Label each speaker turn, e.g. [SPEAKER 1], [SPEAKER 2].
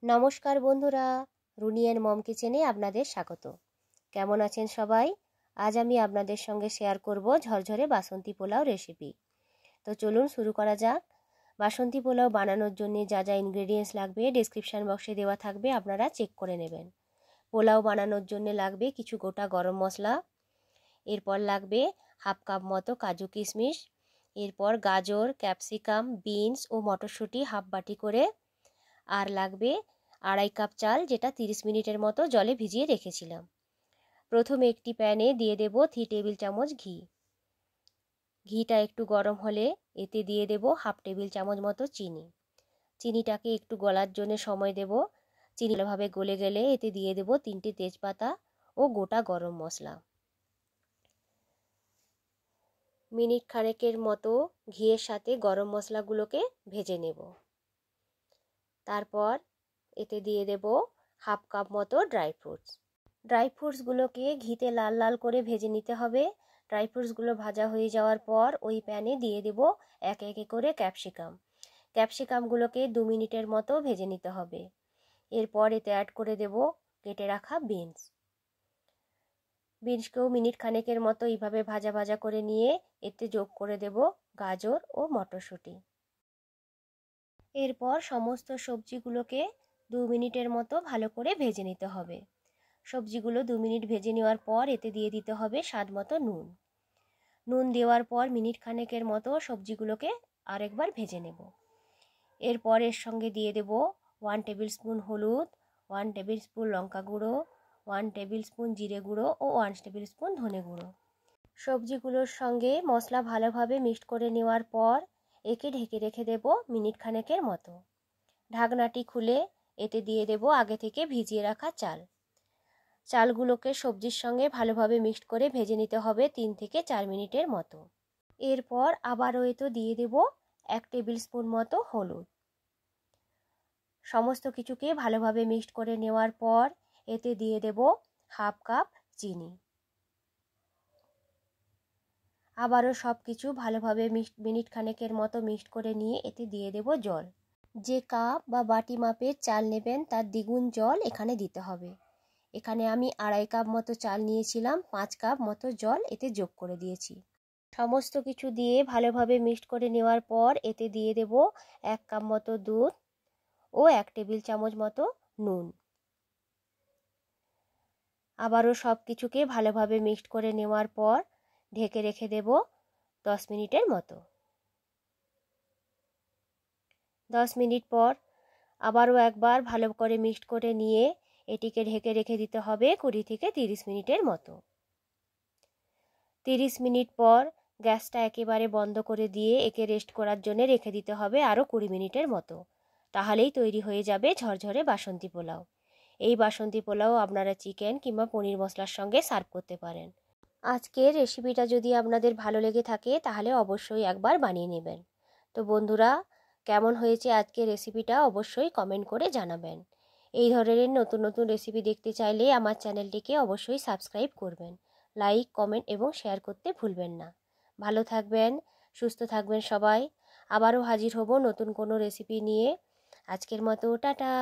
[SPEAKER 1] নমস্কার বন্ধুরা, Rooney and মম কিচেনে আপনাদের স্বাগত। কেমন আছেন সবাই? আজ আমি আপনাদের সঙ্গে শেয়ার করব ঝরঝরে বাসন্তী পোলাও রেসিপি। তো চলুন শুরু করা যাক। বাসন্তী পোলাও বানানোর জন্য যা যা ইনগ্রেডিয়েন্টস লাগবে ডেসক্রিপশন বক্সে দেওয়া থাকবে, আপনারা চেক করে নেবেন। পোলাও বানানোর জন্য লাগবে কিছু গোটা গরম মশলা, এরপর লাগবে হাফ কাপ মতো কাজু কিশমিশ, এরপর গাজর, ক্যাপসিকাম, বিনস ও মটরশুঁটি হাফ বাটি করে, আর লাগবে 2.5 কাপ চাল, যেটা 30 মিনিটের মতো জলে ভিজিয়ে রেখেছিলাম। প্রথমে একটি প্যানে দিয়ে দেব 3 টেবিল চামচ ঘি। ঘিটা একটু গরম হলে এতে দিয়ে দেব হাফ টেবিল চামচ মতো চিনি। চিনিটাকে একটু গলার জন্য সময় দেব। চিনি ভালোভাবে গলে গেলে এতে দিয়ে দেব 3টে তেজপাতা ও গোটা গরম মশলা। মিনিট খানেকের মতো ঘিয়ের সাথে গরম মশলাগুলোকে ভেজে নেব। তারপর এতে দিয়ে দেব হাফ কাপ মতো ড্রাই ফ্রুটসগুলোকে ঘিতে লাল লাল করে ভেজে নিতে হবে। ড্রাই ফ্রুটসগুলো ভাজা হয়ে যাওয়ার পর ওই প্যানে দিয়ে দেব একে একে করে ক্যাপসিকামগুলোকে 2 মিনিটের মতো ভেজে নিতে হবে। এরপর এতে অ্যাড করে দেব কেটে রাখা বিনসকেও মিনিট খানেকের মতো এইভাবে ভাজা ভাজা করে নিয়ে এতে যোগ করে দেব গাজর ও মটরশুঁটি। এরপর সমস্ত সবজিগুলোকে 2 মিনিটের মতো ভালো করে ভেজে নিতে হবে। সবজিগুলো 2 মিনিট ভেজে নেওয়ার পর এতে দিয়ে দিতে হবে স্বাদ মতো নুন দেওয়ার পর মিনিট খানেকের মতো সবজিগুলোকে আরেকবার ভেজে নেব। এরপর এর সঙ্গে দিয়ে দেব 1 টেবিল স্পুন হলুদ, 1 টেবিল স্পুন লঙ্কা গুঁড়ো, 1 টেবিল স্পুন জিরে গুঁড়ো ও 1 টেবিল স্পুন ধনে গুঁড়ো। সবজিগুলোর সঙ্গে মশলা ভালোভাবে মিক্সড করে নেওয়ার পর একে ঢেকে রেখে দেব মিনিট খানেকের মতো। ঢাকনাটি খুলে এতে দিয়ে দেব আগে থেকে ভিজিয়ে রাখা চালগুলোকে সবজির সঙ্গে ভালোভাবে মিক্সড করে ভেজে নিতে হবে 3 থেকে 4 মিনিটের মতো। এরপর আবারও এতে দিয়ে দেব 1 টেবিল স্পুন মতো হলুদ। সমস্ত কিছুকে ভালোভাবে মিক্সড করে নেওয়ার পর এতে দিয়ে দেব হাফ কাপ চিনি। আবারও সব কিছু ভালোভাবে মিনিট খানেকের মতো মিক্সড করে নিয়ে এতে দিয়ে দেব জল। যে কাপ বা বাটি মাপের চাল নেবেন তার দ্বিগুণ জল এখানে দিতে হবে। এখানে আমি 2.5 কাপ মতো চাল নিয়েছিলাম, 5 কাপ মতো জল এতে যোগ করে দিয়েছি। সমস্ত কিছু দিয়ে ভালোভাবে মিক্সড করে নেওয়ার পর এতে দিয়ে দেব 1 কাপ মতো দুধ ও 1 টেবিল চামচ মতো নুন। আবারও সব কিছুকে ভালোভাবে মিক্সড করে নেওয়ার পর ঢেকে রেখে দেব 10 মিনিটের মতো। 10 মিনিট পর আবারও একবার ভালো করে মিক্সড করে নিয়ে এটিকে ঢেকে রেখে দিতে হবে 20 থেকে 30 মিনিটের মতো। 30 মিনিট পর গ্যাসটা একেবারে বন্ধ করে দিয়ে একে রেস্ট করার জন্য রেখে দিতে হবে আরও 20 মিনিটের মতো। তাহলেই তৈরি হয়ে যাবে ঝরঝরে বাসন্তী পোলাও। এই বাসন্তী পোলাও আপনারা চিকেন কিংবা পনির মশলার সঙ্গে সার্ভ করতে পারেন। আজকের রেসিপিটা যদি আপনাদের ভালো লেগে থাকে তাহলে অবশ্যই একবার বানিয়ে নেবেন। তো বন্ধুরা, কেমন হয়েছে আজকের রেসিপিটা অবশ্যই কমেন্ট করে জানাবেন। এই ধরনের নতুন নতুন রেসিপি দেখতে চাইলে আমার চ্যানেলটিকে অবশ্যই সাবস্ক্রাইব করবেন। লাইক, কমেন্ট এবং শেয়ার করতে ভুলবেন না। ভালো থাকবেন, সুস্থ থাকবেন সবাই। আবারও হাজির হব নতুন কোনো রেসিপি নিয়ে। আজকের মতো টাটা।